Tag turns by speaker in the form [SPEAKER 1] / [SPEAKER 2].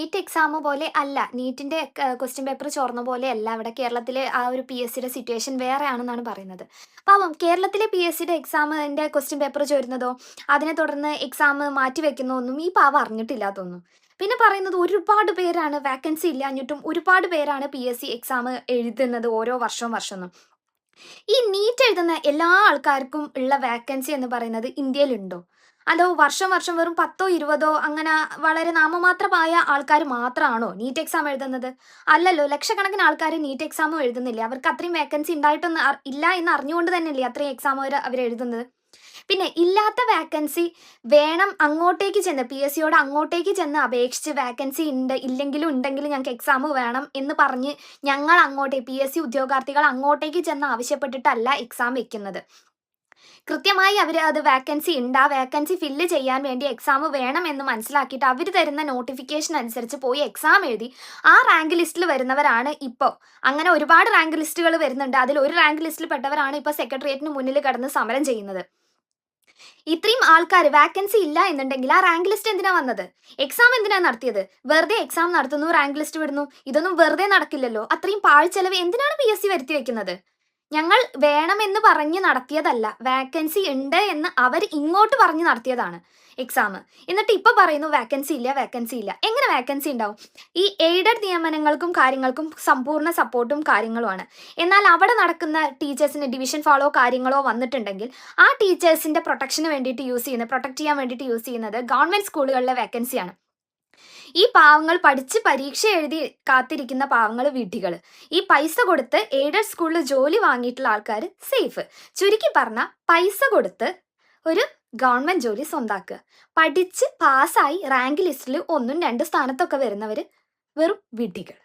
[SPEAKER 1] NEET exam പോലെ അല്ല. നീറ്റിന്റെ question paper ചോർന്ന പോലെയല്ല ഇവിടെ കേരളത്തിലെ ആ ഒരു പി.എസ്.സിയുടെ സിറ്റുവേഷൻ വേറെയാണെന്നാണ് പറയുന്നത്. പാവം കേരളത്തിലെ പി.എസ്.സിയുടെ എക്സാമിന്റെ ക്വസ്റ്റ്യൻ പേപ്പർ ചോരുന്നതോ, അതിനെ തുടർന്ന് എക്സാം മാറ്റിവെക്കുന്നോ ഒന്നും ഈ പാവം അറിഞ്ഞിട്ടില്ല തോന്നുന്നു. പിന്നെ പറയുന്നത് ഒരുപാട് പേരാണ് വാക്കൻസി ഇല്ലാഞ്ഞിട്ടും ഒരുപാട് പേരാണ് പി.എസ്.സി എക്സാം എഴുതുന്നത് ഓരോ വർഷവും വർഷമെന്നും. ഈ നീറ്റ് എഴുതുന്ന എല്ലാ ആൾക്കാർക്കും ഉള്ള വാക്കൻസി എന്ന് പറയുന്നത് ഇന്ത്യയിലുണ്ടോ? അതോ വർഷം വർഷം വെറും 10ഓ 20ഓ അങ്ങനെ വളരെ നാമമാത്രമായ ആൾക്കാർ മാത്രമാണോ നീറ്റ് എക്സാം എഴുതുന്നത്? അല്ലല്ലോ. ലക്ഷക്കണക്കിന് ആൾക്കാർ നീറ്റ് എക്സാമും എഴുതുന്നില്ലേ? അവർക്ക് അത്രയും വേക്കൻസി ഉണ്ടായിട്ടൊന്നും ഇല്ല എന്ന് അറിഞ്ഞുകൊണ്ട് തന്നെയല്ലേ അത്രയും എക്സാം അവർ എഴുതുന്നത്? പിന്നെ ഇല്ലാത്ത വാക്കൻസി വേണം അങ്ങോട്ടേക്ക് ചെന്ന് പി.എസ്.സിയോട് അങ്ങോട്ടേക്ക് ചെന്ന് അപേക്ഷിച്ച് വാക്കൻസി ഉണ്ട് ഇല്ലെങ്കിലും ഉണ്ടെങ്കിലും ഞങ്ങൾക്ക് എക്സാം വേണം എന്ന് പറഞ്ഞ് ഞങ്ങൾ അങ്ങോട്ടേ പി.എസ്.സി ഉദ്യോഗാർത്ഥികൾ അങ്ങോട്ടേക്ക് ചെന്ന് ആവശ്യപ്പെട്ടിട്ടല്ല എക്സാം വെക്കുന്നത്. കൃത്യമായി അവർ അത് വാക്കൻസി ഉണ്ട്, ആ വാക്കൻസി ഫില്ല് ചെയ്യാൻ വേണ്ടി എക്സാം വേണം എന്ന് മനസ്സിലാക്കിയിട്ട് അവർ തരുന്ന നോട്ടിഫിക്കേഷൻ അനുസരിച്ച് പോയി എക്സാം എഴുതി ആ റാങ്ക് ലിസ്റ്റിൽ വരുന്നവരാണ് ഇപ്പോൾ. അങ്ങനെ ഒരുപാട് റാങ്ക് ലിസ്റ്റുകൾ വരുന്നുണ്ട്. അതിൽ ഒരു റാങ്ക് ലിസ്റ്റിൽ പെട്ടവരാണ് ഇപ്പോൾ സെക്രട്ടേറിയറ്റിന് മുന്നിൽ കിടന്ന് സമരം ചെയ്യുന്നത്. ഇത്രയും ആൾക്കാർ വാക്കൻസി ഇല്ല എന്നുണ്ടെങ്കിൽ ആ റാങ്ക് ലിസ്റ്റ് എന്തിനാ വന്നത്? എക്സാം എന്തിനാ നടത്തിയത്? വെറുതെ എക്സാം നടത്തുന്നു, റാങ്ക് ലിസ്റ്റ് വിടുന്നു. ഇതൊന്നും വെറുതെ നടക്കില്ലല്ലോ. അത്രയും പാഴ്ചെലവ് എന്തിനാണ് പി.എസ്.സി വരുത്തി വെക്കുന്നത്? ഞങ്ങൾ വേണമെന്ന് പറഞ്ഞ് നടത്തിയതല്ല. വാക്കൻസി ഉണ്ട് എന്ന് അവർ ഇങ്ങോട്ട് പറഞ്ഞ് നടത്തിയതാണ് എക്സാം. എന്നിട്ട് ഇപ്പൊ പറയുന്നു വാക്കൻസി ഇല്ല, വാക്കൻസി ഇല്ല. എങ്ങനെ വാക്കൻസി ഉണ്ടാവും? ഈ എയ്ഡഡ് നിയമനങ്ങൾക്കും കാര്യങ്ങൾക്കും സമ്പൂർണ്ണ സപ്പോർട്ടും കാര്യങ്ങളുമാണ്. എന്നാൽ അവിടെ നടക്കുന്ന ടീച്ചേഴ്സിന് ഡിവിഷൻ ഫാളോ കാര്യങ്ങളോ വന്നിട്ടുണ്ടെങ്കിൽ ആ ടീച്ചേഴ്സിന്റെ പ്രൊട്ടക്ഷന് വേണ്ടിയിട്ട് പ്രൊട്ടക്ട് ചെയ്യാൻ വേണ്ടിയിട്ട് യൂസ് ചെയ്യുന്നത് ഗവൺമെന്റ് സ്കൂളുകളിലെ വാക്കൻസിയാണ്. ഈ പാവങ്ങൾ പഠിച്ച് പരീക്ഷ എഴുതി കാത്തിരിക്കുന്ന പാവങ്ങൾ വിഡ്ഢികൾ. ഈ പൈസ കൊടുത്ത് എയ്ഡഡ് സ്കൂളിൽ ജോലി വാങ്ങിയിട്ടുള്ള ആൾക്കാർ സേഫ്. ചുരുക്കി പറഞ്ഞാൽ പൈസ കൊടുത്ത് ഒരു ഗവൺമെന്റ് ജോലി സ്വന്താക്കുക. പഠിച്ച് പാസ്സായി റാങ്ക് ലിസ്റ്റിൽ 1, 2 സ്ഥാനത്തൊക്കെ വരുന്നവർ വെറും വിഡ്ഢികൾ.